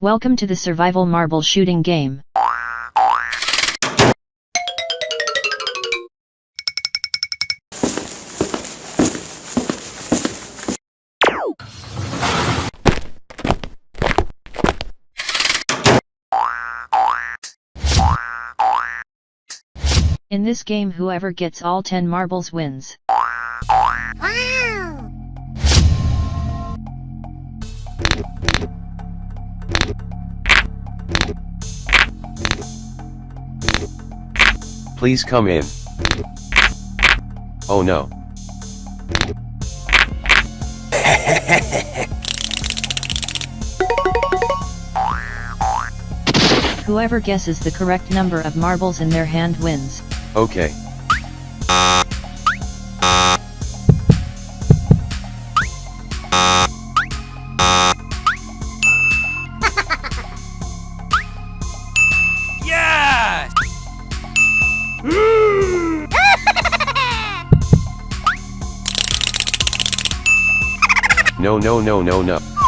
Welcome to the survival marble shooting game. In this game, whoever gets all 10 marbles wins. Wow! Please come in. Oh no. Whoever guesses the correct number of marbles in their hand wins. Okay. Yes! No.